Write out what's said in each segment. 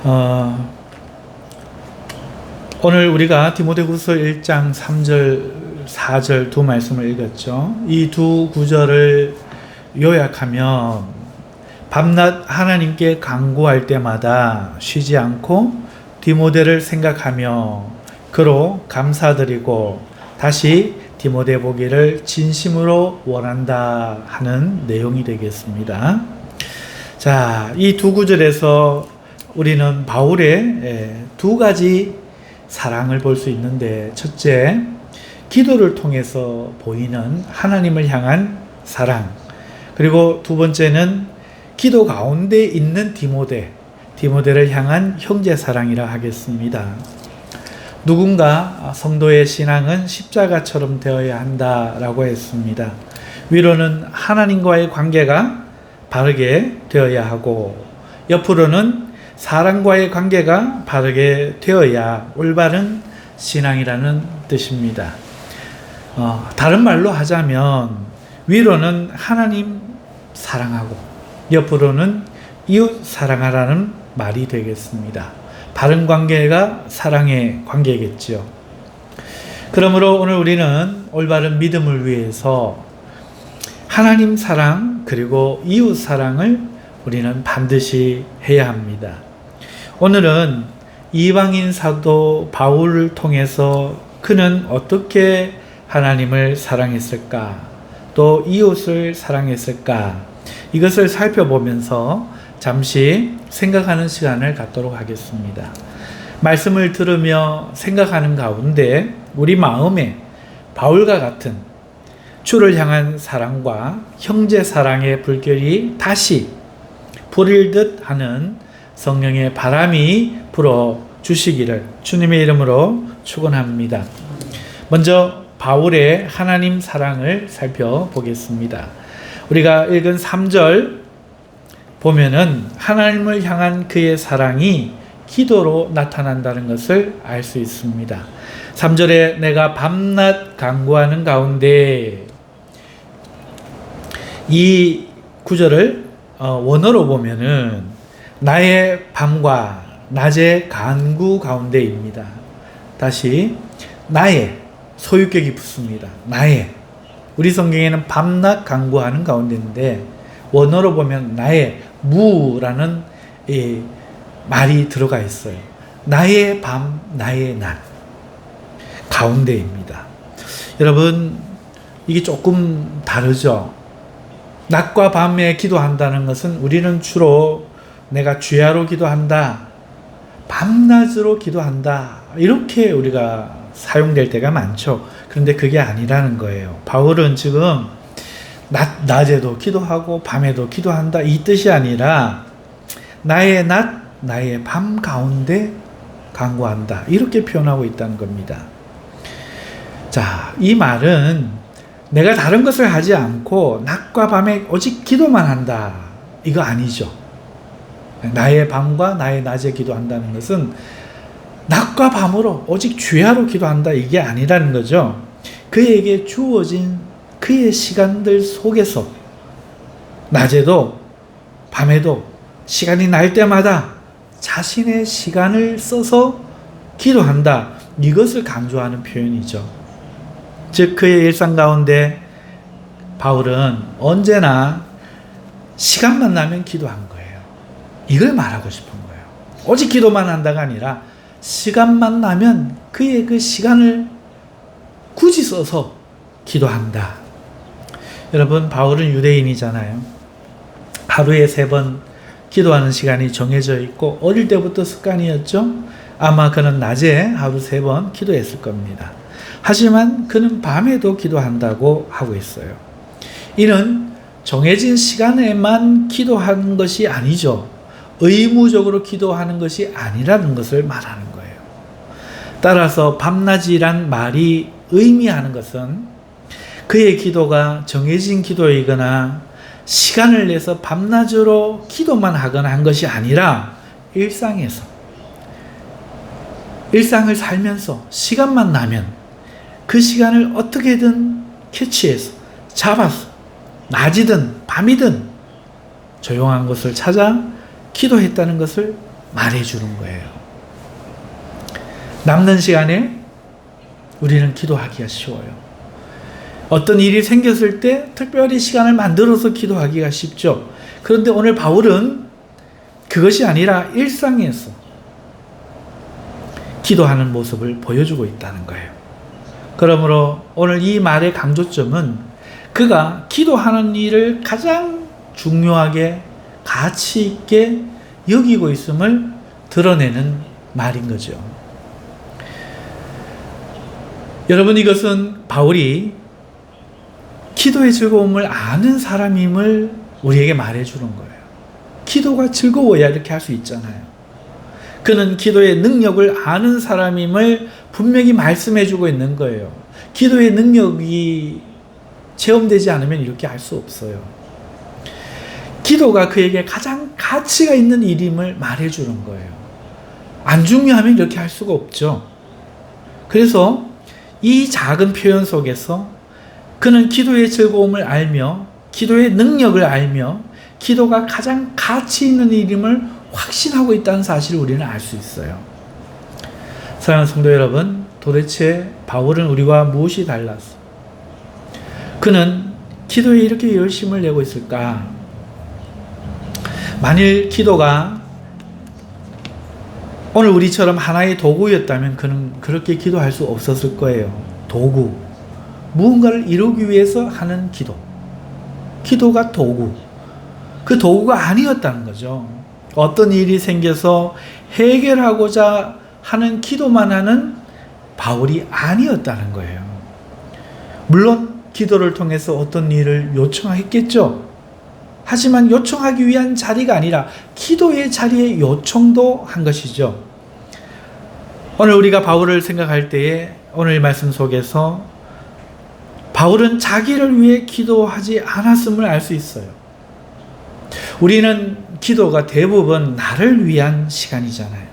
어, 오늘 우리가 디모데후서 1장 3절, 4절 두 말씀을 읽었죠. 이 두 구절을 요약하면 밤낮 하나님께 간구할 때마다 쉬지 않고 디모데를 생각하며 그로 감사드리고 다시 디모데 보기를 진심으로 원한다 하는 내용이 되겠습니다. 자, 이 두 구절에서 우리는 바울의 두 가지 사랑을 볼 수 있는데, 첫째, 기도를 통해서 보이는 하나님을 향한 사랑, 그리고 두 번째는 기도 가운데 있는 디모데를 향한 형제 사랑이라 하겠습니다. 누군가 성도의 신앙은 십자가처럼 되어야 한다라고 했습니다. 위로는 하나님과의 관계가 바르게 되어야 하고, 옆으로는 사람과의 관계가 바르게 되어야 올바른 신앙이라는 뜻입니다. 다른 말로 하자면 위로는 하나님 사랑하고 옆으로는 이웃 사랑하라는 말이 되겠습니다. 바른 관계가 사랑의 관계겠죠. 그러므로 오늘 우리는 올바른 믿음을 위해서 하나님 사랑 그리고 이웃 사랑을 우리는 반드시 해야 합니다. 오늘은 이방인 사도 바울을 통해서 그는 어떻게 하나님을 사랑했을까, 또 이웃을 사랑했을까, 이것을 살펴보면서 잠시 생각하는 시간을 갖도록 하겠습니다. 말씀을 들으며 생각하는 가운데 우리 마음에 바울과 같은 주를 향한 사랑과 형제 사랑의 불결이 다시 불일 듯 하는 성령의 바람이 불어 주시기를 주님의 이름으로 축원합니다. 먼저 바울의 하나님 사랑을 살펴보겠습니다. 우리가 읽은 3절 보면은 하나님을 향한 그의 사랑이 기도로 나타난다는 것을 알 수 있습니다. 3절에 내가 밤낮 간구하는 가운데, 이 구절을 원어로 보면은 나의 밤과 낮의 간구 가운데입니다. 다시 나의 소유격이 붙습니다. 나의, 우리 성경에는 밤낮 간구하는 가운데인데 원어로 보면 나의 무라는 말이 들어가 있어요. 나의 밤, 나의 낮 가운데입니다. 여러분, 이게 조금 다르죠? 낮과 밤에 기도한다는 것은 우리는 주로 내가 주야로 기도한다, 밤낮으로 기도한다, 이렇게 우리가 사용될 때가 많죠. 그런데 그게 아니라는 거예요. 바울은 지금 낮에도 기도하고 밤에도 기도한다, 이 뜻이 아니라 나의 낮, 나의 밤 가운데 간구한다, 이렇게 표현하고 있다는 겁니다. 자, 이 말은 내가 다른 것을 하지 않고 낮과 밤에 오직 기도만 한다, 이거 아니죠. 나의 밤과 나의 낮에 기도한다는 것은 낮과 밤으로 오직 주야로 기도한다, 이게 아니라는 거죠. 그에게 주어진 그의 시간들 속에서 낮에도 밤에도 시간이 날 때마다 자신의 시간을 써서 기도한다, 이것을 강조하는 표현이죠. 즉 그의 일상 가운데 바울은 언제나 시간만 나면 기도한 거예요. 이걸 말하고 싶은 거예요. 오직 기도만 한다가 아니라 시간만 나면 그의 그 시간을 굳이 써서 기도한다. 여러분, 바울은 유대인이잖아요. 하루에 3번 기도하는 시간이 정해져 있고 어릴 때부터 습관이었죠. 아마 그는 낮에 하루 3번 기도했을 겁니다. 하지만 그는 밤에도 기도한다고 하고 있어요. 이는 정해진 시간에만 기도하는 것이 아니죠. 의무적으로 기도하는 것이 아니라는 것을 말하는 거예요. 따라서 밤낮이란 말이 의미하는 것은 그의 기도가 정해진 기도이거나 시간을 내서 밤낮으로 기도만 하거나 한 것이 아니라 일상에서, 일상을 살면서 시간만 나면 그 시간을 어떻게든 캐치해서 잡아서 낮이든 밤이든 조용한 곳을 찾아 기도했다는 것을 말해주는 거예요. 남는 시간에 우리는 기도하기가 쉬워요. 어떤 일이 생겼을 때 특별히 시간을 만들어서 기도하기가 쉽죠. 그런데 오늘 바울은 그것이 아니라 일상에서 기도하는 모습을 보여주고 있다는 거예요. 그러므로 오늘 이 말의 강조점은 그가 기도하는 일을 가장 중요하게 가치 있게 여기고 있음을 드러내는 말인 거죠. 여러분, 이것은 바울이 기도의 즐거움을 아는 사람임을 우리에게 말해주는 거예요. 기도가 즐거워야 이렇게 할 수 있잖아요. 그는 기도의 능력을 아는 사람임을 분명히 말씀해주고 있는 거예요. 기도의 능력이 체험되지 않으면 이렇게 할 수 없어요. 기도가 그에게 가장 가치가 있는 일임을 말해주는 거예요. 안 중요하면 이렇게 할 수가 없죠. 그래서 이 작은 표현 속에서 그는 기도의 즐거움을 알며 기도의 능력을 알며 기도가 가장 가치 있는 일임을 확신하고 있다는 사실을 우리는 알 수 있어요. 사랑하는 성도 여러분, 도대체 바울은 우리와 무엇이 달랐어? 그는 기도에 이렇게 열심을 내고 있을까? 만일 기도가 오늘 우리처럼 하나의 도구였다면 그는 그렇게 기도할 수 없었을 거예요. 도구. 무언가를 이루기 위해서 하는 기도. 기도가 도구. 그 도구가 아니었다는 거죠. 어떤 일이 생겨서 해결하고자 하는 기도만 하는 바울이 아니었다는 거예요. 물론 기도를 통해서 어떤 일을 요청했겠죠. 하지만 요청하기 위한 자리가 아니라 기도의 자리에 요청도 한 것이죠. 오늘 우리가 바울을 생각할 때에 오늘 말씀 속에서 바울은 자기를 위해 기도하지 않았음을 알 수 있어요. 우리는 기도가 대부분 나를 위한 시간이잖아요.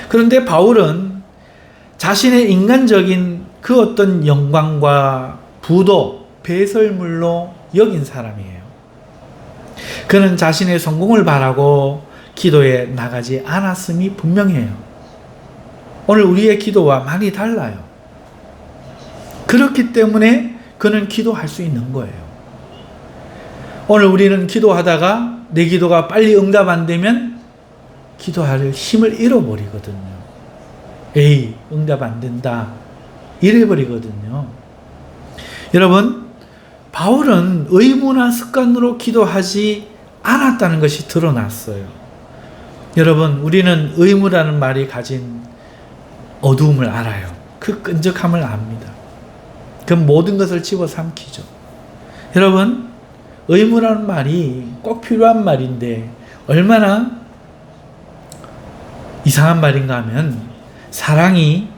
그런데 바울은 자신의 인간적인 그 어떤 영광과 부도, 배설물로 여긴 사람이에요. 그는 자신의 성공을 바라고 기도에 나가지 않았음이 분명해요. 오늘 우리의 기도와 많이 달라요. 그렇기 때문에 그는 기도할 수 있는 거예요. 오늘 우리는 기도하다가 내 기도가 빨리 응답 안 되면 기도할 힘을 잃어버리거든요. 에이, 응답 안 된다. 이래버리거든요. 여러분, 바울은 의무나 습관으로 기도하지 않았다는 것이 드러났어요. 여러분, 우리는 의무라는 말이 가진 어두움을 알아요. 그 끈적함을 압니다. 그 모든 것을 집어삼키죠. 여러분, 의무라는 말이 꼭 필요한 말인데 얼마나 이상한 말인가 하면 사랑이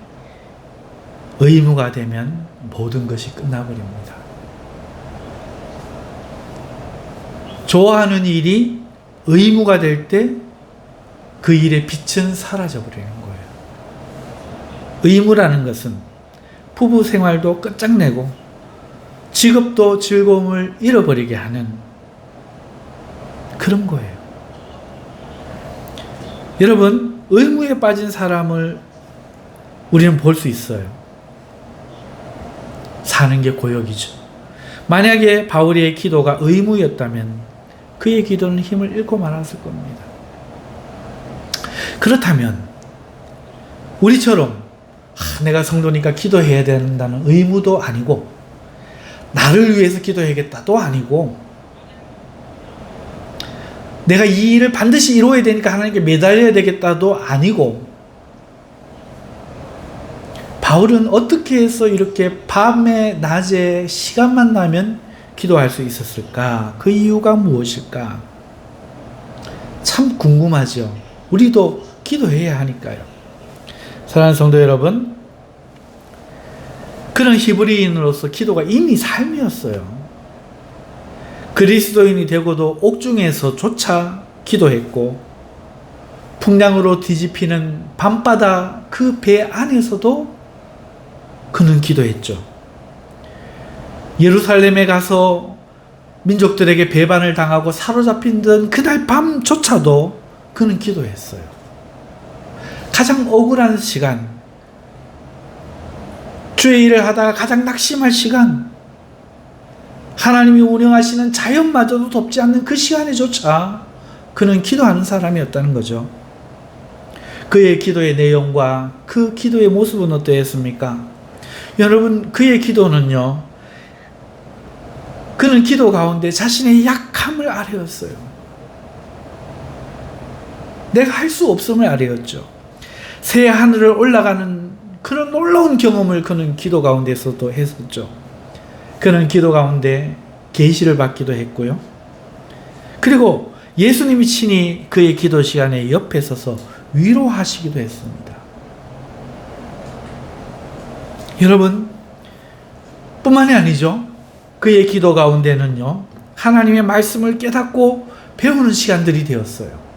의무가 되면 모든 것이 끝나버립니다. 좋아하는 일이 의무가 될 때 그 일의 빛은 사라져버리는 거예요. 의무라는 것은 부부 생활도 끝장내고 직업도 즐거움을 잃어버리게 하는 그런 거예요. 여러분, 의무에 빠진 사람을 우리는 볼 수 있어요. 사는 게 고역이죠. 만약에 바울의 기도가 의무였다면 그의 기도는 힘을 잃고 말았을 겁니다. 그렇다면 우리처럼 내가 성도니까 기도해야 된다는 의무도 아니고 나를 위해서 기도해야겠다도 아니고 내가 이 일을 반드시 이루어야 되니까 하나님께 매달려야 되겠다도 아니고 바울은 어떻게 해서 이렇게 밤에 낮에 시간만 나면 기도할 수 있었을까? 그 이유가 무엇일까? 참 궁금하죠. 우리도 기도해야 하니까요. 사랑하는 성도 여러분, 그는 히브리인으로서 기도가 이미 삶이었어요. 그리스도인이 되고도 옥중에서조차 기도했고 풍랑으로 뒤집히는 밤바다 그 배 안에서도 그는 기도했죠. 예루살렘에 가서 민족들에게 배반을 당하고 사로잡힌 그날 밤조차도 그는 기도했어요. 가장 억울한 시간, 주의 일을 하다가 가장 낙심할 시간, 하나님이 운영하시는 자연마저도 돕지 않는 그 시간에조차 그는 기도하는 사람이었다는 거죠. 그의 기도의 내용과 그 기도의 모습은 어떠했습니까? 여러분, 그의 기도는요, 그는 기도 가운데 자신의 약함을 아뢰었어요. 내가 할 수 없음을 아뢰었죠. 새 하늘을 올라가는 그런 놀라운 경험을 그는 기도 가운데서도 했었죠. 그는 기도 가운데 계시를 받기도 했고요. 그리고 예수님이 친히 그의 기도 시간에 옆에 서서 위로하시기도 했습니다. 여러분, 뿐만이 아니죠. 그의 기도 가운데는요, 하나님의 말씀을 깨닫고 배우는 시간들이 되었어요.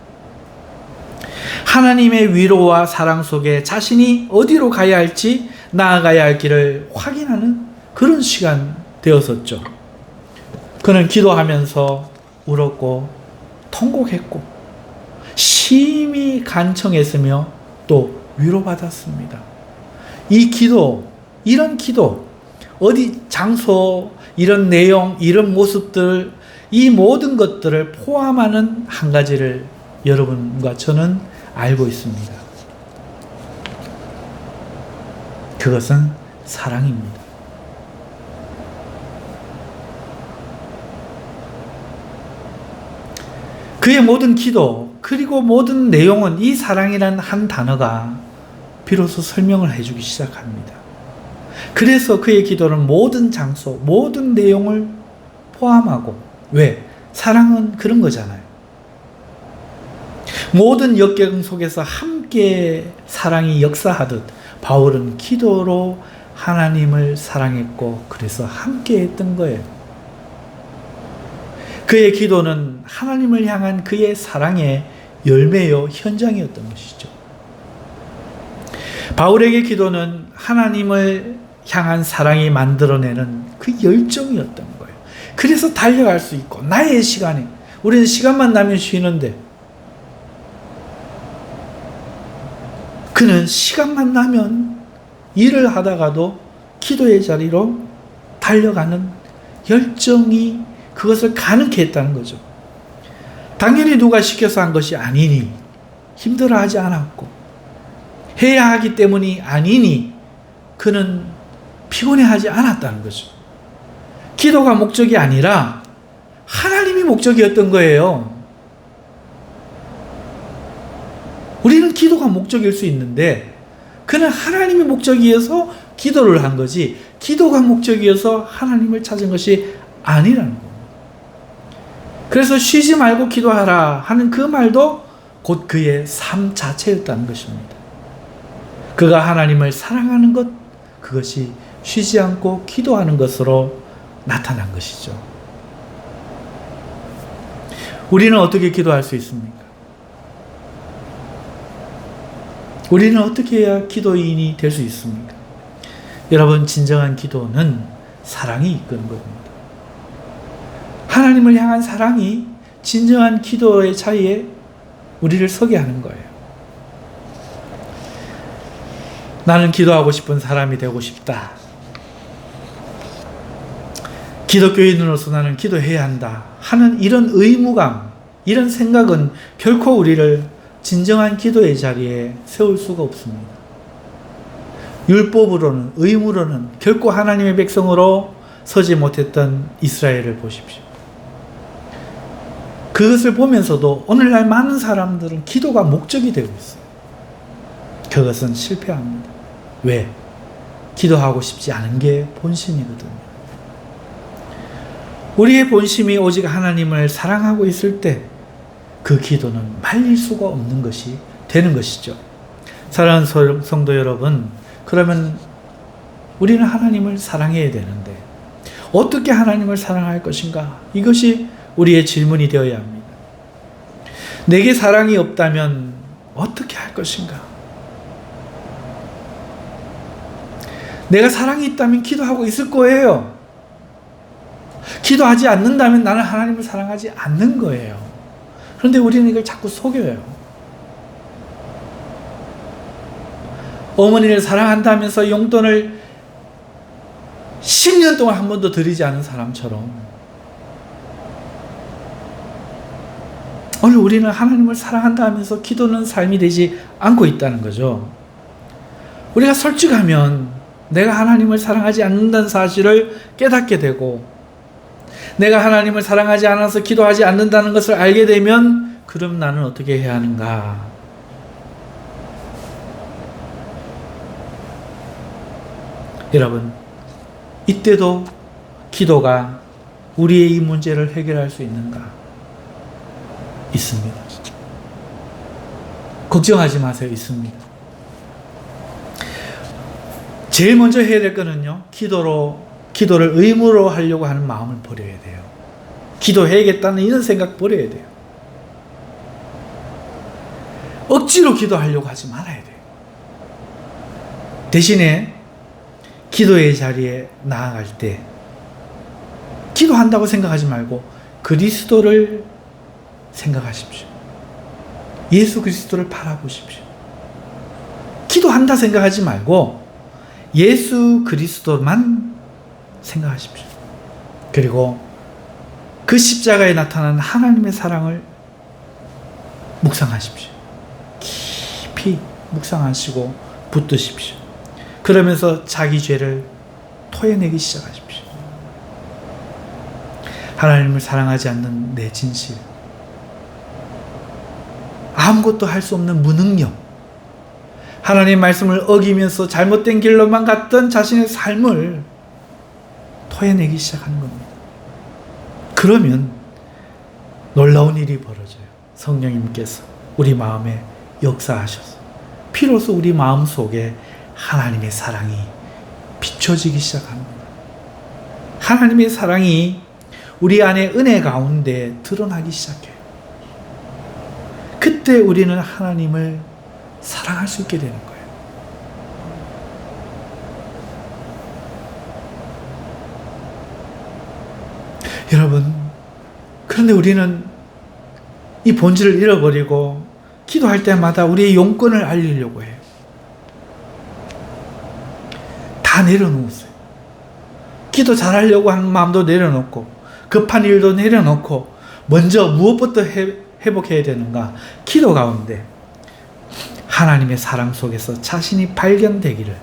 하나님의 위로와 사랑 속에 자신이 어디로 가야 할지, 나아가야 할 길을 확인하는 그런 시간 되었었죠. 그는 기도하면서 울었고 통곡했고 심히 간청했으며 또 위로받았습니다. 이 기도, 이런 기도, 어디 장소, 이런 내용, 이런 모습들, 이 모든 것들을 포함하는 한 가지를 여러분과 저는 알고 있습니다. 그것은 사랑입니다. 그의 모든 기도, 그리고 모든 내용은 이 사랑이라는 한 단어가 비로소 설명을 해주기 시작합니다. 그래서 그의 기도는 모든 장소, 모든 내용을 포함하고, 왜? 사랑은 그런 거잖아요. 모든 역경 속에서 함께 사랑이 역사하듯 바울은 기도로 하나님을 사랑했고, 그래서 함께 했던 거예요. 그의 기도는 하나님을 향한 그의 사랑의 열매요, 현장이었던 것이죠. 바울에게 기도는 하나님을 향한 사랑이 만들어내는 그 열정이었던 거예요. 그래서 달려갈 수 있고, 나의 시간에, 우리는 시간만 나면 쉬는데, 그는 시간만 나면 일을 하다가도 기도의 자리로 달려가는 열정이 그것을 가능케 했다는 거죠. 당연히 누가 시켜서 한 것이 아니니, 힘들어하지 않았고, 해야 하기 때문이 아니니 그는 피곤해하지 않았다는 거죠. 기도가 목적이 아니라 하나님이 목적이었던 거예요. 우리는 기도가 목적일 수 있는데 그는 하나님이 목적이어서 기도를 한 거지, 기도가 목적이어서 하나님을 찾은 것이 아니라는 겁니다. 그래서 쉬지 말고 기도하라 하는 그 말도 곧 그의 삶 자체였다는 것입니다. 그가 하나님을 사랑하는 것, 그것이 쉬지 않고 기도하는 것으로 나타난 것이죠. 우리는 어떻게 기도할 수 있습니까? 우리는 어떻게 해야 기도인이 될 수 있습니까? 여러분, 진정한 기도는 사랑이 이끄는 겁니다. 하나님을 향한 사랑이 진정한 기도의 자리에 우리를 서게 하는 거예요. 나는 기도하고 싶은 사람이 되고 싶다. 기독교인으로서 나는 기도해야 한다 하는 이런 의무감, 이런 생각은 결코 우리를 진정한 기도의 자리에 세울 수가 없습니다. 율법으로는, 의무로는 결코 하나님의 백성으로 서지 못했던 이스라엘을 보십시오. 그것을 보면서도 오늘날 많은 사람들은 기도가 목적이 되고 있어요. 그것은 실패합니다. 왜? 기도하고 싶지 않은 게 본심이거든요. 우리의 본심이 오직 하나님을 사랑하고 있을 때 그 기도는 말릴 수가 없는 것이 되는 것이죠. 사랑하는 성도 여러분, 그러면 우리는 하나님을 사랑해야 되는데 어떻게 하나님을 사랑할 것인가? 이것이 우리의 질문이 되어야 합니다. 내게 사랑이 없다면 어떻게 할 것인가? 내가 사랑이 있다면 기도하고 있을 거예요. 기도하지 않는다면 나는 하나님을 사랑하지 않는 거예요. 그런데 우리는 이걸 자꾸 속여요. 어머니를 사랑한다면서 용돈을 10년 동안 한 번도 드리지 않은 사람처럼 오늘 우리는 하나님을 사랑한다 하면서 기도는 삶이 되지 않고 있다는 거죠. 우리가 솔직하면 내가 하나님을 사랑하지 않는다는 사실을 깨닫게 되고, 내가 하나님을 사랑하지 않아서 기도하지 않는다는 것을 알게 되면 그럼 나는 어떻게 해야 하는가? 여러분, 이때도 기도가 우리의 이 문제를 해결할 수 있는가? 있습니다. 걱정하지 마세요. 있습니다. 제일 먼저 해야 될 거는요, 기도를 의무로 하려고 하는 마음을 버려야 돼요. 기도해야겠다는 이런 생각 버려야 돼요. 억지로 기도하려고 하지 말아야 돼요. 대신에 기도의 자리에 나아갈 때 기도한다고 생각하지 말고 그리스도를 생각하십시오. 예수 그리스도를 바라보십시오. 기도한다 생각하지 말고 예수 그리스도만 생각하십시오. 그리고 그 십자가에 나타난 하나님의 사랑을 묵상하십시오. 깊이 묵상하시고 붙드십시오. 그러면서 자기 죄를 토해내기 시작하십시오. 하나님을 사랑하지 않는 내 진실, 아무것도 할 수 없는 무능력, 하나님의 말씀을 어기면서 잘못된 길로만 갔던 자신의 삶을 토해내기 시작하는 겁니다. 그러면 놀라운 일이 벌어져요. 성령님께서 우리 마음에 역사하셔서 비로소 우리 마음 속에 하나님의 사랑이 비춰지기 시작합니다. 하나님의 사랑이 우리 안에 은혜 가운데 드러나기 시작해요. 그때 우리는 하나님을 사랑할 수 있게 되는 거예요. 여러분, 그런데 우리는 이 본질을 잃어버리고 기도할 때마다 우리의 용건을 알리려고 해요. 다 내려놓았어요. 기도 잘하려고 하는 마음도 내려놓고 급한 일도 내려놓고 먼저 무엇부터 회복해야 되는가? 기도 가운데 하나님의 사랑 속에서 자신이 발견되기를,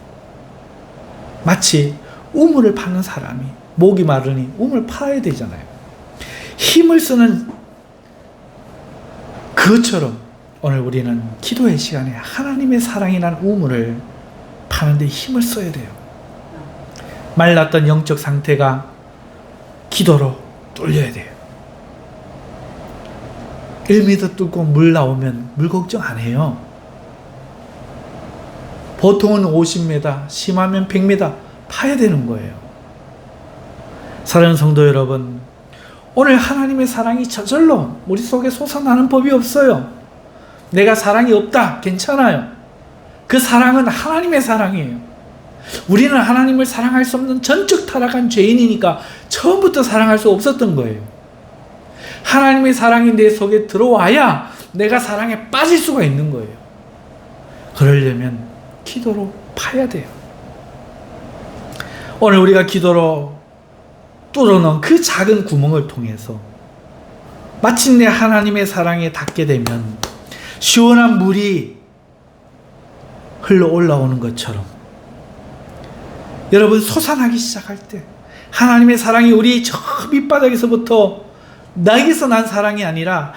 마치 우물을 파는 사람이 목이 마르니 우물 파야 되잖아요. 힘을 쓰는 그것처럼 오늘 우리는 기도의 시간에 하나님의 사랑이라는 우물을 파는데 힘을 써야 돼요. 말랐던 영적 상태가 기도로 뚫려야 돼요. 1m 뚫고 물 나오면 물 걱정 안 해요. 보통은 50m, 심하면 100m 파야 되는 거예요. 사랑하는 성도 여러분, 오늘 하나님의 사랑이 저절로 우리 속에 솟아나는 법이 없어요. 내가 사랑이 없다, 괜찮아요. 그 사랑은 하나님의 사랑이에요. 우리는 하나님을 사랑할 수 없는 전적 타락한 죄인이니까 처음부터 사랑할 수 없었던 거예요. 하나님의 사랑이 내 속에 들어와야 내가 사랑에 빠질 수가 있는 거예요. 그러려면 기도로 파야 돼요. 오늘 우리가 기도로 뚫어놓은 그 작은 구멍을 통해서 마침내 하나님의 사랑에 닿게 되면 시원한 물이 흘러 올라오는 것처럼 여러분, 솟아나기 시작할 때 하나님의 사랑이 우리 저 밑바닥에서부터 나에게서 난 사랑이 아니라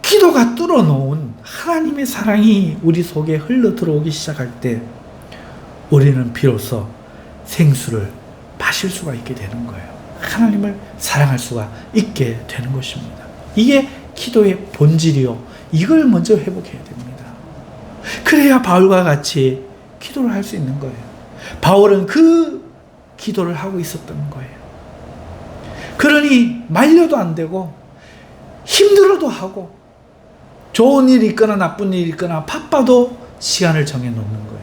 기도가 뚫어놓은 하나님의 사랑이 우리 속에 흘러 들어오기 시작할 때 우리는 비로소 생수를 마실 수가 있게 되는 거예요. 하나님을 사랑할 수가 있게 되는 것입니다. 이게 기도의 본질이요. 이걸 먼저 회복해야 됩니다. 그래야 바울과 같이 기도를 할 수 있는 거예요. 바울은 그 기도를 하고 있었던 거예요. 그러니 말려도 안 되고 힘들어도 하고 좋은 일이 있거나 나쁜 일이 있거나 바빠도 시간을 정해놓는 거예요.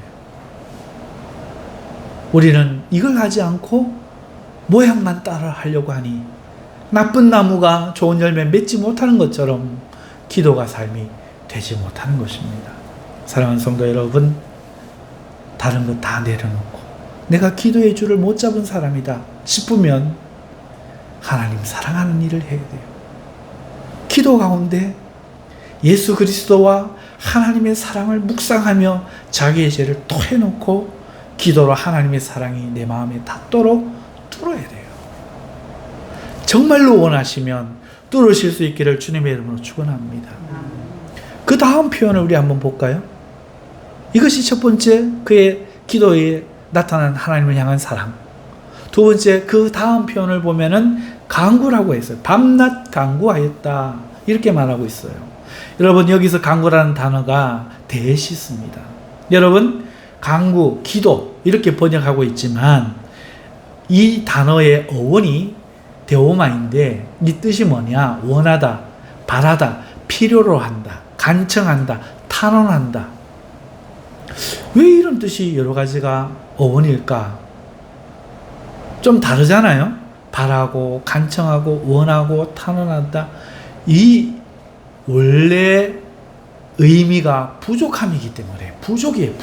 우리는 이걸 하지 않고 모양만 따라 하려고 하니 나쁜 나무가 좋은 열매 맺지 못하는 것처럼 기도가 삶이 되지 못하는 것입니다. 사랑하는 성도 여러분, 다른 것 다 내려놓고 내가 기도의 줄을 못 잡은 사람이다 싶으면 하나님 사랑하는 일을 해야 돼요. 기도 가운데 예수 그리스도와 하나님의 사랑을 묵상하며 자기의 죄를 토해놓고 기도로 하나님의 사랑이 내 마음에 닿도록 뚫어야 돼요. 정말로 원하시면 뚫으실 수 있기를 주님의 이름으로 축원합니다. 그 다음 표현을 우리 한번 볼까요? 이것이 첫 번째 그의 기도에 나타난 하나님을 향한 사랑. 두 번째 그 다음 표현을 보면은 간구라고 했어요. 밤낮 간구하였다 이렇게 말하고 있어요. 여러분 여기서 간구라는 단어가 대시스입니다. 여러분 간구, 기도 이렇게 번역하고 있지만 이 단어의 어원이 데오마인데 이 뜻이 뭐냐? 원하다, 바라다, 필요로 한다, 간청한다, 탄원한다. 왜 이런 뜻이 여러 가지가 어원일까? 좀 다르잖아요. 바라고, 간청하고, 원하고, 탄원한다. 이 원래 의미가 부족함이기 때문에 부족이에요.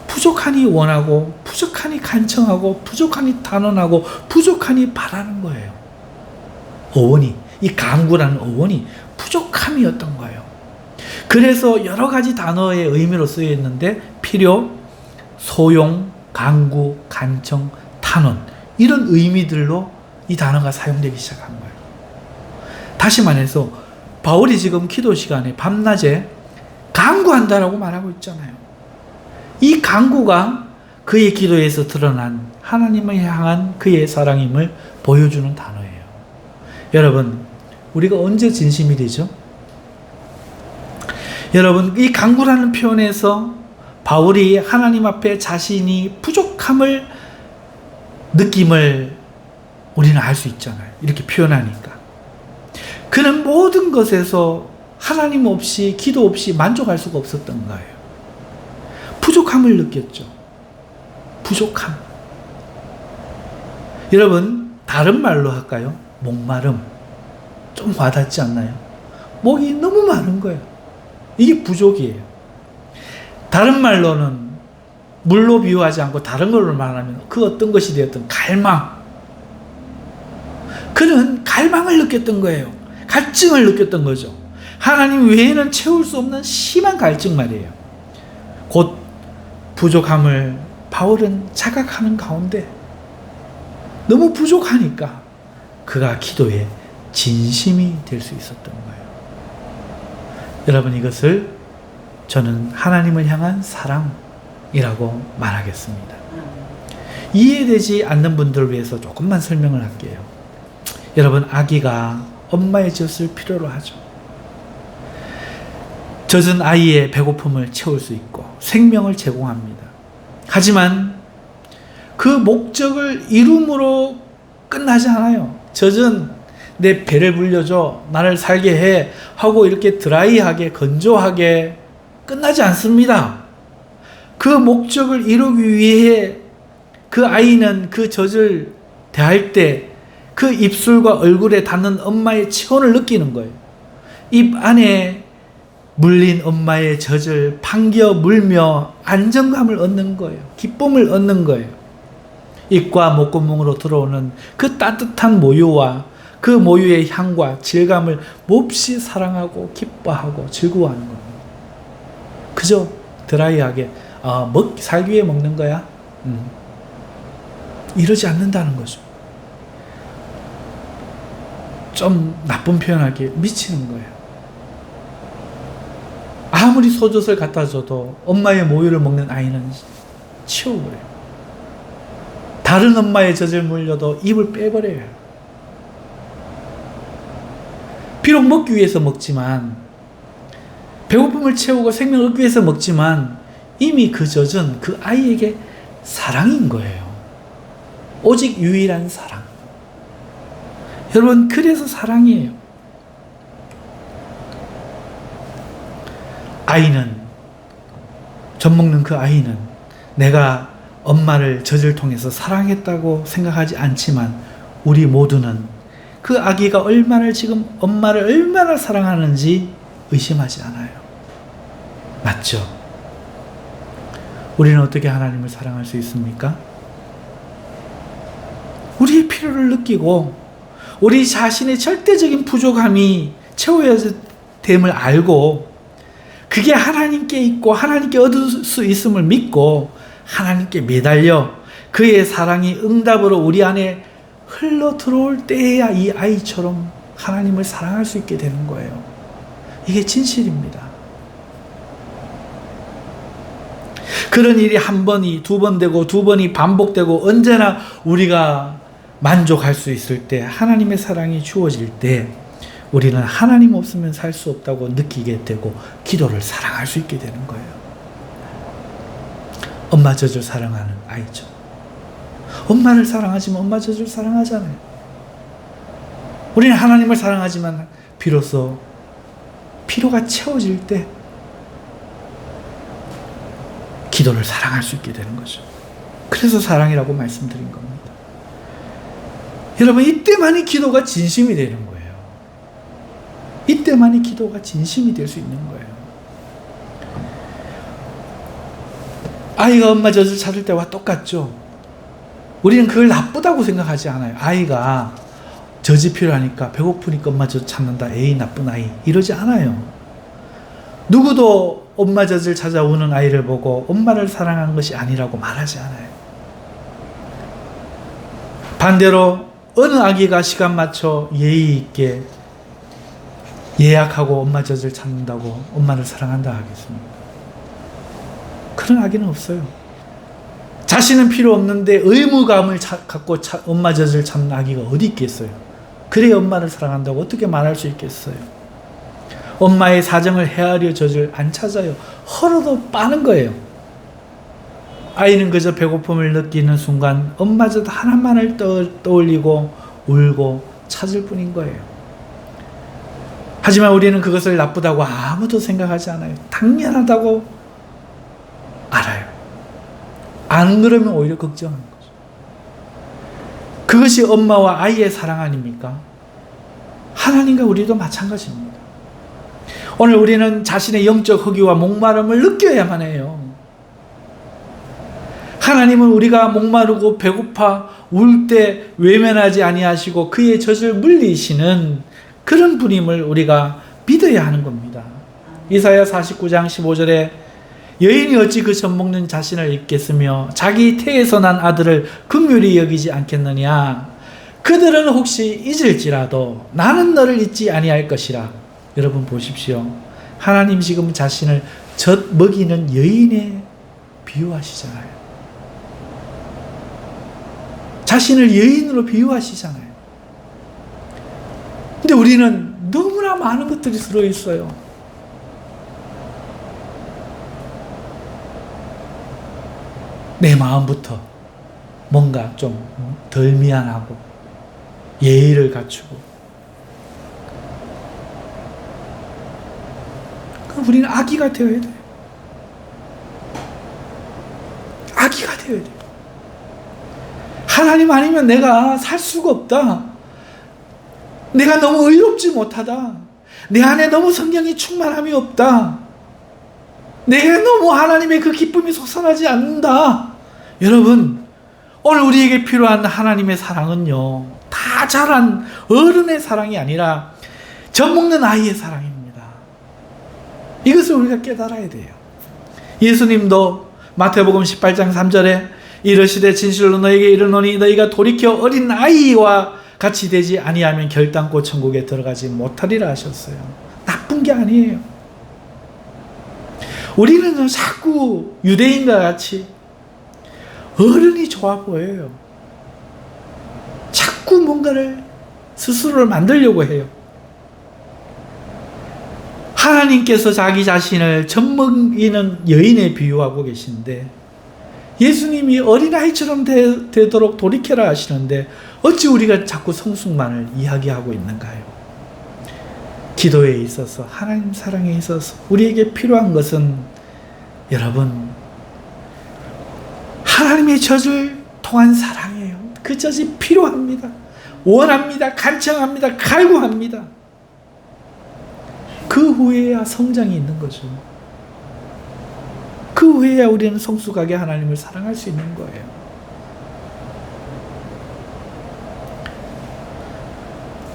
부족하니 원하고, 부족하니 간청하고, 부족하니 탄원하고, 부족하니 바라는 거예요. 어원이, 이 간구라는 어원이 부족함이었던 거예요. 그래서 여러 가지 단어의 의미로 쓰여 있는데 필요, 소용, 간구, 간청, 탄원 이런 의미들로 이 단어가 사용되기 시작한 거예요. 다시 말해서 바울이 지금 기도 시간에 밤낮에 간구한다라고 말하고 있잖아요. 이 간구가 그의 기도에서 드러난 하나님을 향한 그의 사랑임을 보여주는 단어예요. 여러분, 우리가 언제 진심이 되죠? 여러분, 이 간구라는 표현에서 바울이 하나님 앞에 자신이 부족함을 느낌을 우리는 알 수 있잖아요. 이렇게 표현하니까. 그는 모든 것에서 하나님 없이, 기도 없이 만족할 수가 없었던 거예요. 부족함을 느꼈죠. 부족함. 여러분, 다른 말로 할까요? 목마름. 좀 와닿지 않나요? 목이 너무 마른 거예요. 이게 부족이에요. 다른 말로는 물로 비유하지 않고 다른 걸로 말하면 그 어떤 것이 되었든 갈망. 그는 갈망을 느꼈던 거예요. 갈증을 느꼈던 거죠. 하나님 외에는 채울 수 없는 심한 갈증 말이에요. 곧 부족함을 바울은 자각하는 가운데 너무 부족하니까 그가 기도에 진심이 될 수 있었던 거예요. 여러분, 이것을 저는 하나님을 향한 사랑이라고 말하겠습니다. 이해되지 않는 분들을 위해서 조금만 설명을 할게요. 여러분, 아기가 엄마의 젖을 필요로 하죠. 젖은 아이의 배고픔을 채울 수 있고 생명을 제공합니다. 하지만 그 목적을 이룸으로 끝나지 않아요. 젖은 내 배를 불려줘, 나를 살게 해 하고 이렇게 드라이하게 건조하게 끝나지 않습니다. 그 목적을 이루기 위해 그 아이는 그 젖을 대할 때 그 입술과 얼굴에 닿는 엄마의 체온을 느끼는 거예요. 입 안에 물린 엄마의 젖을 반겨 물며 안정감을 얻는 거예요. 기쁨을 얻는 거예요. 입과 목구멍으로 들어오는 그 따뜻한 모유와 그 모유의 향과 질감을 몹시 사랑하고 기뻐하고 즐거워하는 겁니다. 그저 드라이하게 살기 위해 먹는 거야? 이러지 않는다는 거죠. 좀 나쁜 표현하기에 미치는 거예요. 아무리 소젖을 갖다 줘도 엄마의 모유를 먹는 아이는 치워버려요. 다른 엄마의 젖을 물려도 입을 빼버려요. 비록 먹기 위해서 먹지만, 배고픔을 채우고 생명을 얻기 위해서 먹지만 이미 그 젖은 그 아이에게 사랑인 거예요. 오직 유일한 사랑. 여러분, 그래서 사랑이에요. 아이는, 젖 먹는 그 아이는 내가 엄마를 젖을 통해서 사랑했다고 생각하지 않지만 우리 모두는 그 아기가 지금 엄마를 얼마나 사랑하는지 의심하지 않아요. 맞죠? 우리는 어떻게 하나님을 사랑할 수 있습니까? 우리의 필요를 느끼고 우리 자신의 절대적인 부족함이 채워야 됨을 알고 그게 하나님께 있고 하나님께 얻을 수 있음을 믿고 하나님께 매달려 그의 사랑이 응답으로 우리 안에 흘러 들어올 때에야 이 아이처럼 하나님을 사랑할 수 있게 되는 거예요. 이게 진실입니다. 그런 일이 한 번이 두 번 되고 두 번이 반복되고 언제나 우리가 만족할 수 있을 때 하나님의 사랑이 주어질 때 우리는 하나님 없으면 살 수 없다고 느끼게 되고 기도를 사랑할 수 있게 되는 거예요. 엄마 젖을 사랑하는 아이죠. 엄마를 사랑하지만 엄마 젖을 사랑하잖아요. 우리는 하나님을 사랑하지만 비로소 피로가 채워질 때 기도를 사랑할 수 있게 되는 거죠. 그래서 사랑이라고 말씀드린 겁니다. 여러분, 이때만이 기도가 진심이 되는 거예요. 이때만이 기도가 진심이 될 수 있는 거예요. 아이가 엄마 젖을 찾을 때와 똑같죠. 우리는 그걸 나쁘다고 생각하지 않아요. 아이가 젖이 필요하니까 배고프니까 엄마 젖 찾는다. 에이 나쁜 아이 이러지 않아요. 누구도 엄마 젖을 찾아오는 아이를 보고 엄마를 사랑한 것이 아니라고 말하지 않아요. 반대로 어느 아기가 시간 맞춰 예의 있게 예약하고 엄마 젖을 찾는다고 엄마를 사랑한다 하겠습니까? 그런 아기는 없어요. 자신은 필요 없는데 의무감을 갖고 엄마 젖을 찾는 아기가 어디 있겠어요? 그래 엄마를 사랑한다고 어떻게 말할 수 있겠어요? 엄마의 사정을 헤아려 젖을 안 찾아요. 헐어도 빠는 거예요. 아이는 그저 배고픔을 느끼는 순간 엄마 젖 하나만을 떠올리고 울고 찾을 뿐인 거예요. 하지만 우리는 그것을 나쁘다고 아무도 생각하지 않아요. 당연하다고 알아요. 안 그러면 오히려 걱정하는 거죠. 그것이 엄마와 아이의 사랑 아닙니까? 하나님과 우리도 마찬가지입니다. 오늘 우리는 자신의 영적 허기와 목마름을 느껴야만 해요. 하나님은 우리가 목마르고 배고파 울 때 외면하지 아니하시고 그의 젖을 물리시는 그런 분임을 우리가 믿어야 하는 겁니다. 이사야 49장 15절에 여인이 어찌 그 젖 먹는 자신을 잊겠으며 자기 태에서 난 아들을 긍휼히 여기지 않겠느냐. 그들은 혹시 잊을지라도 나는 너를 잊지 아니할 것이라. 여러분 보십시오. 하나님 지금 자신을 젖 먹이는 여인에 비유하시잖아요. 자신을 여인으로 비유하시잖아요. 근데 우리는 너무나 많은 것들이 들어있어요. 내 마음부터 뭔가 좀 덜 미안하고 예의를 갖추고 그럼 우리는 아기가 되어야 돼요. 아기가 되어야 돼요. 하나님 아니면 내가 살 수가 없다. 내가 너무 의롭지 못하다. 내 안에 너무 성령이 충만함이 없다. 내게 너무 하나님의 그 기쁨이 솟아나지 않는다. 여러분, 오늘 우리에게 필요한 하나님의 사랑은요, 다 자란 어른의 사랑이 아니라 젖먹는 아이의 사랑입니다. 이것을 우리가 깨달아야 돼요. 예수님도 마태복음 18장 3절에 이르시되 진실로 너에게 이르노니 너희가 돌이켜 어린 아이와 같이 되지 아니하면 결단코 천국에 들어가지 못하리라 하셨어요. 나쁜 게 아니에요. 우리는 자꾸 유대인과 같이 어른이 좋아 보여요. 자꾸 뭔가를 스스로를 만들려고 해요. 하나님께서 자기 자신을 젖먹이는 여인에 비유하고 계신데 예수님이 어린아이처럼 되도록 돌이켜라 하시는데 어찌 우리가 자꾸 성숙만을 이야기하고 있는가요? 기도에 있어서 하나님 사랑에 있어서 우리에게 필요한 것은 여러분 하나님의 젖을 통한 사랑이에요. 그 젖이 필요합니다. 원합니다. 간청합니다. 갈구합니다. 그 후에야 성장이 있는 거죠. 그 후에야 우리는 성숙하게 하나님을 사랑할 수 있는 거예요.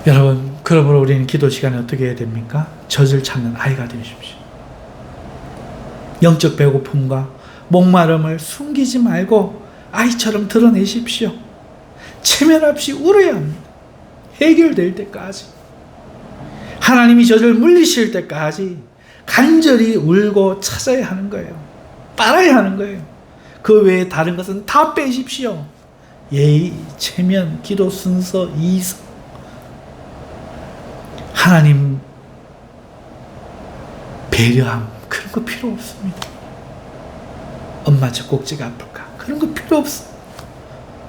여러분, 그러므로 우리는 기도 시간에 어떻게 해야 됩니까? 젖을 찾는 아이가 되십시오. 영적 배고픔과 목마름을 숨기지 말고 아이처럼 드러내십시오. 체면 없이 울어야 합니다. 해결될 때까지. 하나님이 젖을 물리실 때까지 간절히 울고 찾아야 하는 거예요. 빨아야 하는 거예요. 그 외에 다른 것은 다 빼십시오. 예의, 체면, 기도 순서, 이성. 하나님 배려함, 그런 거 필요 없습니다. 엄마 젖꼭지가 아플까? 그런 거 필요 없어.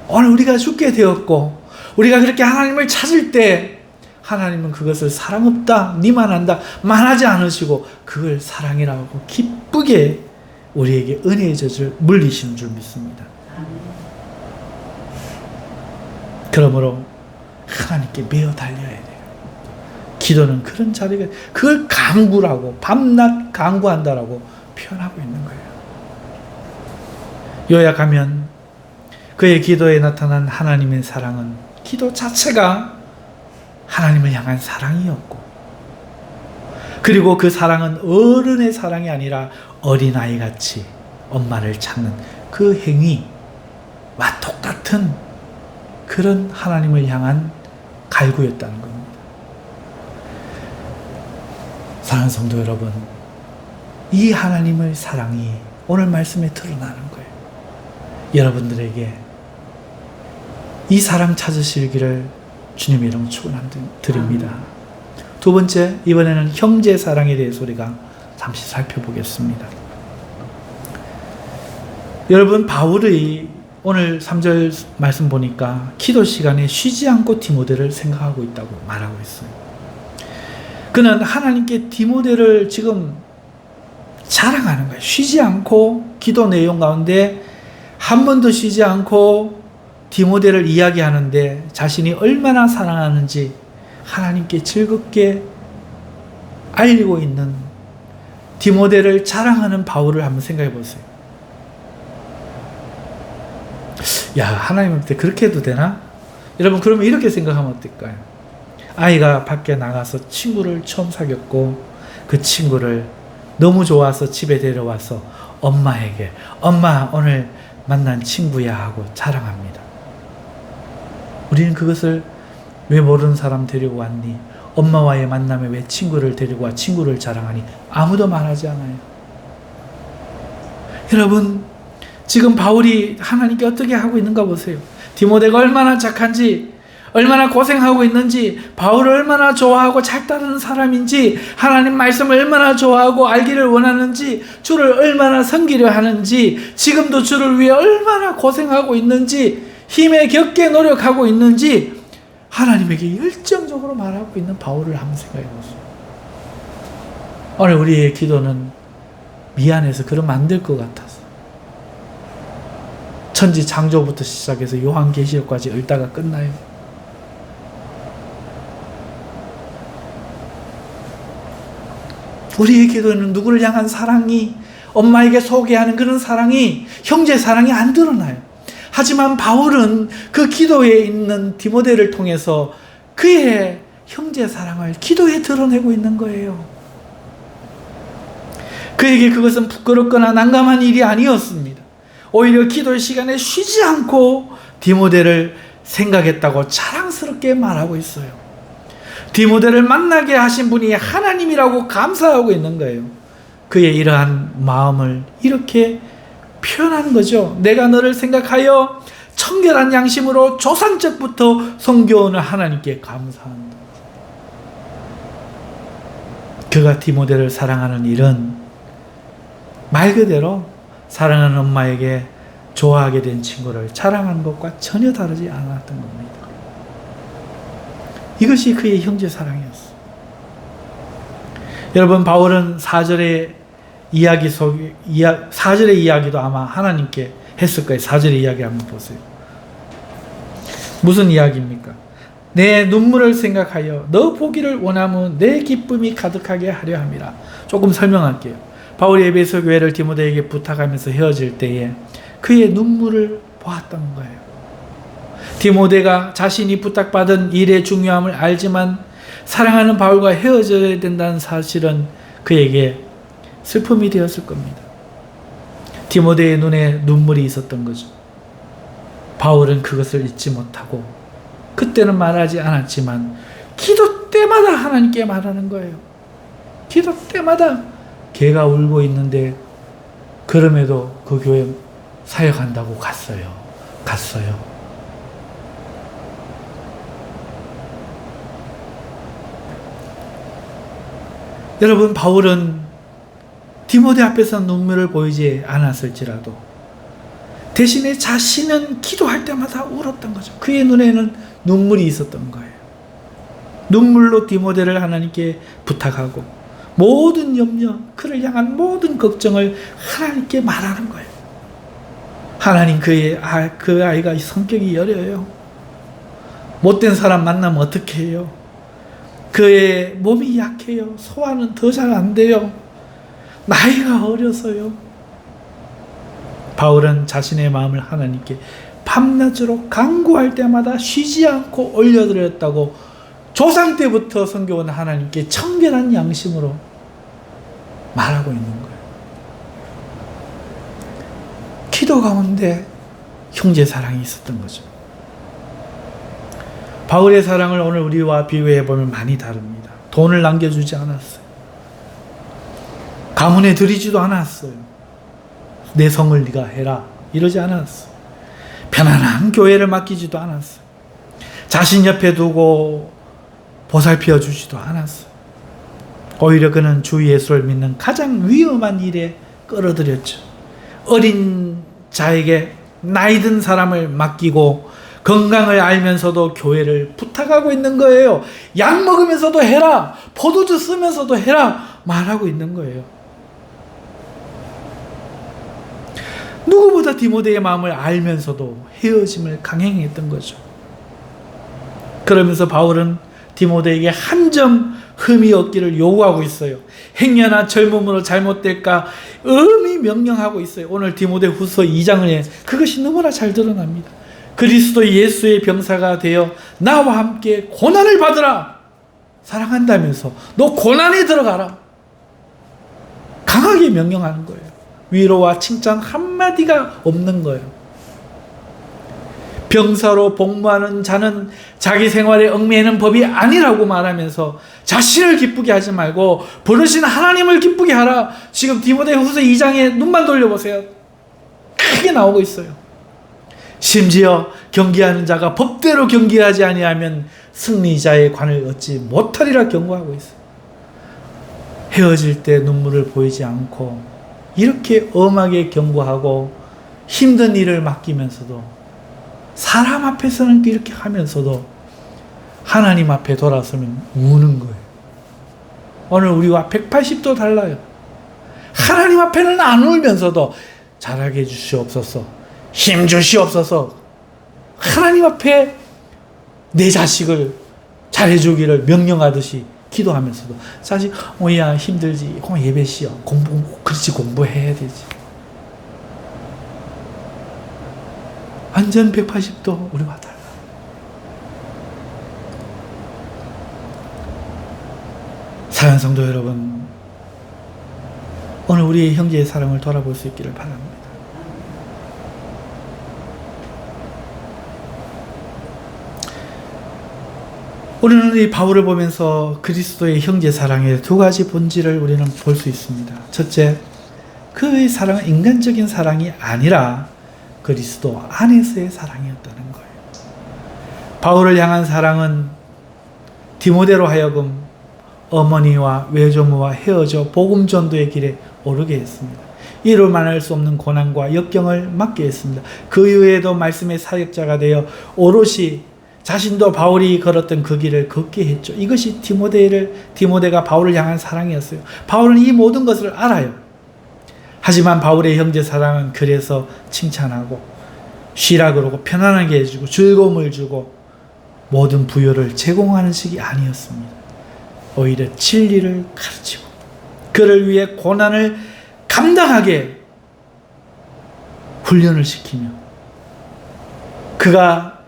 오늘 우리가 죽게 되었고 우리가 그렇게 하나님을 찾을 때 하나님은 그것을 사랑 없다, 니만 한다, 말하지 않으시고 그걸 사랑이라고 기쁘게 우리에게 은혜의 젖을 물리시는 줄 믿습니다. 그러므로 하나님께 매어 달려야 돼요. 기도는 그런 자리가, 그걸 강구라고, 밤낮 강구한다라고 표현하고 있는 거예요. 요약하면 그의 기도에 나타난 하나님의 사랑은 기도 자체가 하나님을 향한 사랑이었고, 그리고 그 사랑은 어른의 사랑이 아니라 어린아이같이 엄마를 찾는 그 행위와 똑같은 그런 하나님을 향한 갈구였다는 겁니다. 사랑하는 성도 여러분, 이 하나님의 사랑이 오늘 말씀에 드러나는 거예요. 여러분들에게 이 사랑 찾으시기를 주님의 이름으로 축원드립니다. 두 번째, 이번에는 형제 사랑에 대해서 우리가 잠시 살펴보겠습니다. 여러분, 바울의 오늘 3절 말씀 보니까 기도 시간에 쉬지 않고 디모데를 생각하고 있다고 말하고 있어요. 그는 하나님께 디모데를 지금 자랑하는 거예요. 쉬지 않고 기도 내용 가운데 한 번도 쉬지 않고 디모데를 이야기하는데 자신이 얼마나 사랑하는지 하나님께 즐겁게 알리고 있는 디모데를 자랑하는 바울을 한번 생각해 보세요. 야, 하나님한테 그렇게 해도 되나? 여러분, 그러면 이렇게 생각하면 어떨까요? 아이가 밖에 나가서 친구를 처음 사귀었고 그 친구를 너무 좋아서 집에 데려와서 엄마에게 엄마 오늘 만난 친구야 하고 자랑합니다. 우리는 그것을 왜 모르는 사람 데리고 왔니? 엄마와의 만남에 왜 친구를 데리고 와 친구를 자랑하니? 아무도 말하지 않아요. 여러분, 지금 바울이 하나님께 어떻게 하고 있는가 보세요. 디모데가 얼마나 착한지, 얼마나 고생하고 있는지, 바울을 얼마나 좋아하고 잘 따르는 사람인지, 하나님 말씀을 얼마나 좋아하고 알기를 원하는지, 주를 얼마나 섬기려 하는지, 지금도 주를 위해 얼마나 고생하고 있는지, 힘에 겹게 노력하고 있는지 하나님에게 열정적으로 말하고 있는 바울을 한번 생각해 보세요. 오늘 우리의 기도는 미안해서 그러면 안 될 것 같아서 천지 창조부터 시작해서 요한계시록까지 읽다가 끝나요. 우리의 기도는 누구를 향한 사랑이, 엄마에게 소개하는 그런 사랑이, 형제 사랑이 안 드러나요. 하지만 바울은 그 기도에 있는 디모데를 통해서 그의 형제 사랑을 기도에 드러내고 있는 거예요. 그에게 그것은 부끄럽거나 난감한 일이 아니었습니다. 오히려 기도 시간에 쉬지 않고 디모데를 생각했다고 자랑스럽게 말하고 있어요. 디모데를 만나게 하신 분이 하나님이라고 감사하고 있는 거예요. 그의 이러한 마음을 이렇게 표현하는 거죠. 내가 너를 생각하여 청결한 양심으로 조상적부터 섬겨오는 하나님께 감사한다. 그가 디모데를 사랑하는 일은 말 그대로 사랑하는 엄마에게 좋아하게 된 친구를 자랑하는 것과 전혀 다르지 않았던 겁니다. 이것이 그의 형제 사랑이었어요. 여러분, 바울은 4절의 이야기 속에 4절의 이야기도 아마 하나님께 했을 거예요. 4절의 이야기 한번 보세요. 무슨 이야기입니까? 내 눈물을 생각하여 너 보기를 원하면 내 기쁨이 가득하게 하려 함이라. 조금 설명할게요. 바울이 에베소 교회를 디모데에게 부탁하면서 헤어질 때에 그의 눈물을 보았던 거예요. 디모데가 자신이 부탁받은 일의 중요함을 알지만 사랑하는 바울과 헤어져야 된다는 사실은 그에게 슬픔이 되었을 겁니다. 디모데의 눈에 눈물이 있었던 거죠. 바울은 그것을 잊지 못하고 그때는 말하지 않았지만 기도 때마다 하나님께 말하는 거예요. 기도 때마다 걔가 울고 있는데 그럼에도 그 교회 사역한다고 갔어요. 여러분, 바울은 디모데 앞에서 눈물을 보이지 않았을지라도 대신에 자신은 기도할 때마다 울었던 거죠. 그의 눈에는 눈물이 있었던 거예요. 눈물로 디모데를 하나님께 부탁하고 모든 염려, 그를 향한 모든 걱정을 하나님께 말하는 거예요. 하나님, 그 아이가 성격이 여려요. 못된 사람 만나면 어떻게 해요? 그의 몸이 약해요. 소화는 더 잘 안 돼요. 나이가 어려서요. 바울은 자신의 마음을 하나님께 밤낮으로 간구할 때마다 쉬지 않고 올려드렸다고 조상 때부터 섬겨온 하나님께 청결한 양심으로 말하고 있는 거예요. 기도 가운데 형제 사랑이 있었던 거죠. 바울의 사랑을 오늘 우리와 비교해보면 많이 다릅니다. 돈을 남겨주지 않았어요. 가문에 들이지도 않았어요. 내 성을 네가 해라 이러지 않았어요. 편안한 교회를 맡기지도 않았어요. 자신 옆에 두고 보살펴 주지도 않았어요. 오히려 그는 주 예수를 믿는 가장 위험한 일에 끌어들였죠. 어린 자에게 나이 든 사람을 맡기고 건강을 알면서도 교회를 부탁하고 있는 거예요. 약 먹으면서도 해라, 포도주 쓰면서도 해라 말하고 있는 거예요. 누구보다 디모데의 마음을 알면서도 헤어짐을 강행했던 거죠. 그러면서 바울은 디모데에게 한 점 흠이 없기를 요구하고 있어요. 행여나 젊음으로 잘못될까 엄히 명령하고 있어요. 오늘 디모데 후서 2장에 그것이 너무나 잘 드러납니다. 그리스도 예수의 병사가 되어 나와 함께 고난을 받으라. 사랑한다면서 너 고난에 들어가라. 강하게 명령하는 거예요. 위로와 칭찬 한마디가 없는 거예요. 병사로 복무하는 자는 자기 생활에 얽매이는 법이 아니라고 말하면서 자신을 기쁘게 하지 말고 부르신 하나님을 기쁘게 하라. 지금 디모데 후서 2장에 눈만 돌려보세요. 크게 나오고 있어요. 심지어 경기하는 자가 법대로 경기하지 아니하면 승리자의 관을 얻지 못하리라 경고하고 있어요. 헤어질 때 눈물을 보이지 않고 이렇게 엄하게 경고하고 힘든 일을 맡기면서도 사람 앞에서는 이렇게 하면서도 하나님 앞에 돌아서면 우는 거예요. 오늘 우리와 180도 달라요. 하나님 앞에는 안 울면서도 잘하게 해주시옵소서, 힘 주시옵소서, 하나님 앞에 내 자식을 잘해주기를 명령하듯이 기도하면서도 자식 야 힘들지, 예배시여 그렇지 공부해야 되지. 완전 180도 우리와 달라. 사랑하는 성도 여러분, 오늘 우리의 형제의 사랑을 돌아볼 수 있기를 바랍니다. 우리는 이 바울을 보면서 그리스도의 형제 사랑의 두 가지 본질을 우리는 볼 수 있습니다. 첫째, 그의 사랑은 인간적인 사랑이 아니라 그리스도 안에서의 사랑이었다는 거예요. 바울을 향한 사랑은 디모데로 하여금 어머니와 외조모와 헤어져 복음 전도의 길에 오르게 했습니다. 이루 말할 수 없는 고난과 역경을 맞게 했습니다. 그 이후에도 말씀의 사역자가 되어 오롯이 자신도 바울이 걸었던 그 길을 걷게 했죠. 이것이 디모데가 바울을 향한 사랑이었어요. 바울은 이 모든 것을 알아요. 하지만 바울의 형제 사랑은 그래서 칭찬하고 쉬라 그러고 편안하게 해주고 즐거움을 주고 모든 부여를 제공하는 식이 아니었습니다. 오히려 진리를 가르치고 그를 위해 고난을 감당하게 훈련을 시키며 그가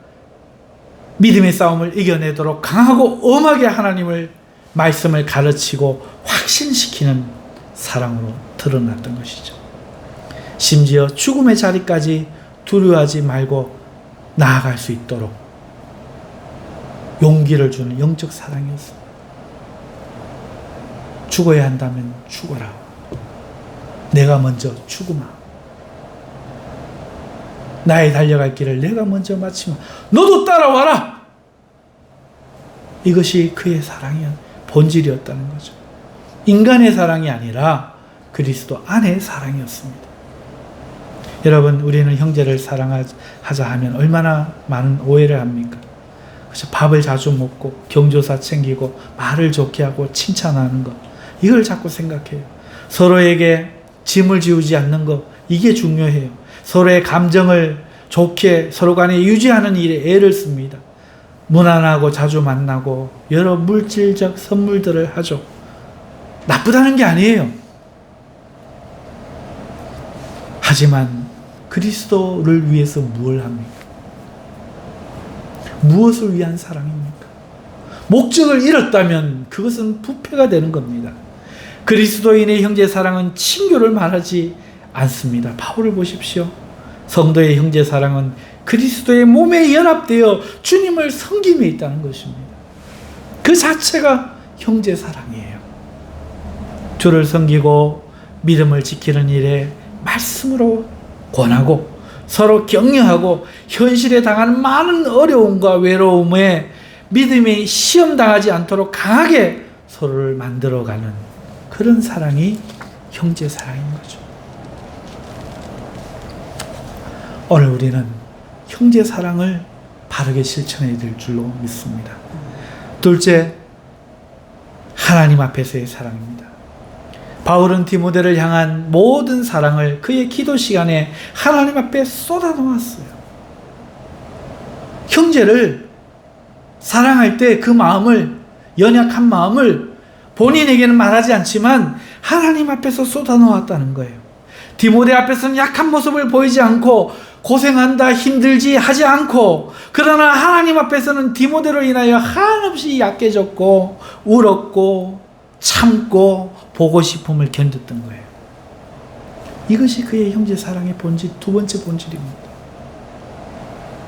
믿음의 싸움을 이겨내도록 강하고 엄하게 하나님을 말씀을 가르치고 확신시키는 사랑으로 드러났던 것이죠. 심지어 죽음의 자리까지 두려워하지 말고 나아갈 수 있도록 용기를 주는 영적 사랑이었습니다. 죽어야 한다면 죽어라. 내가 먼저 죽으마. 나의 달려갈 길을 내가 먼저 마치마. 너도 따라와라. 이것이 그의 사랑의 본질이었다는 거죠. 인간의 사랑이 아니라 그리스도 안의 사랑이었습니다. 여러분, 우리는 형제를 사랑하자 하면 얼마나 많은 오해를 합니까? 그래서 밥을 자주 먹고 경조사 챙기고 말을 좋게 하고 칭찬하는 것, 이걸 자꾸 생각해요. 서로에게 짐을 지우지 않는 것, 이게 중요해요. 서로의 감정을 좋게 서로 간에 유지하는 일에 애를 씁니다. 무난하고 자주 만나고 여러 물질적 선물들을 하죠. 나쁘다는 게 아니에요. 하지만 그리스도를 위해서 무엇을 합니까? 무엇을 위한 사랑입니까? 목적을 잃었다면 그것은 부패가 되는 겁니다. 그리스도인의 형제 사랑은 친교를 말하지 않습니다. 바울을 보십시오. 성도의 형제 사랑은 그리스도의 몸에 연합되어 주님을 섬김에 있다는 것입니다. 그 자체가 형제 사랑이에요. 주를 섬기고 믿음을 지키는 일에 말씀으로 권하고 서로 격려하고 현실에 당하는 많은 어려움과 외로움에 믿음이 시험당하지 않도록 강하게 서로를 만들어가는 그런 사랑이 형제 사랑인 거죠. 오늘 우리는 형제 사랑을 바르게 실천해야 될 줄로 믿습니다. 둘째, 하나님 앞에서의 사랑입니다. 바울은 디모데를 향한 모든 사랑을 그의 기도 시간에 하나님 앞에 쏟아놓았어요. 형제를 사랑할 때 그 마음을, 연약한 마음을 본인에게는 말하지 않지만 하나님 앞에서 쏟아놓았다는 거예요. 디모데 앞에서는 약한 모습을 보이지 않고 고생한다, 힘들지 하지 않고, 그러나 하나님 앞에서는 디모데로 인하여 한없이 약해졌고 울었고 참고 보고 싶음을 견뎠던 거예요. 이것이 그의 형제 사랑의 본질, 두 번째 본질입니다.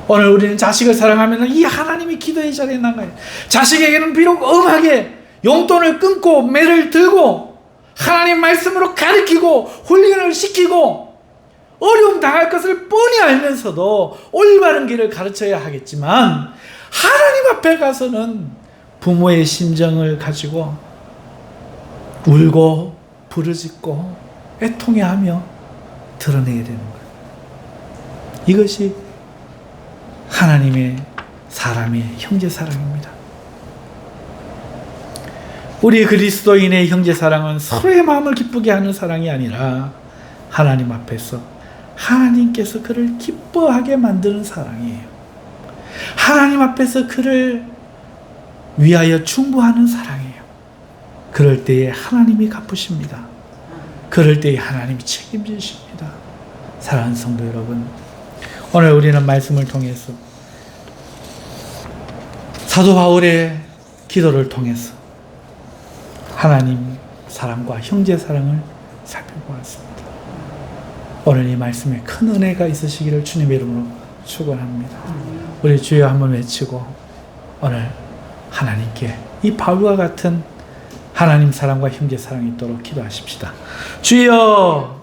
오늘 우리는 자식을 사랑하면 이 하나님이 기도의 자리에 나가요. 자식에게는 비록 엄하게 용돈을 끊고 매를 들고 하나님 말씀으로 가르치고 훈련을 시키고 어려움 당할 것을 뻔히 알면서도 올바른 길을 가르쳐야 하겠지만, 하나님 앞에 가서는 부모의 심정을 가지고 울고 부르짖고 애통해하며 드러내야 되는 거예요. 이것이 하나님의 사람의 형제 사랑입니다. 우리 그리스도인의 형제 사랑은 서로의 마음을 기쁘게 하는 사랑이 아니라 하나님 앞에서 하나님께서 그를 기뻐하게 만드는 사랑이에요. 하나님 앞에서 그를 위하여 충고하는 사랑이에요. 그럴 때에 하나님이 갚으십니다. 그럴 때에 하나님이 책임지십니다. 사랑하는 성도 여러분, 오늘 우리는 말씀을 통해서 사도 바울의 기도를 통해서 하나님 사랑과 형제 사랑을 살펴보았습니다. 오늘 이 말씀에 큰 은혜가 있으시기를 주님의 이름으로 축원합니다. 우리 주여 한번 외치고 오늘 하나님께 이 바울과 같은 하나님 사랑과 형제 사랑이 있도록 기도하십시다. 주여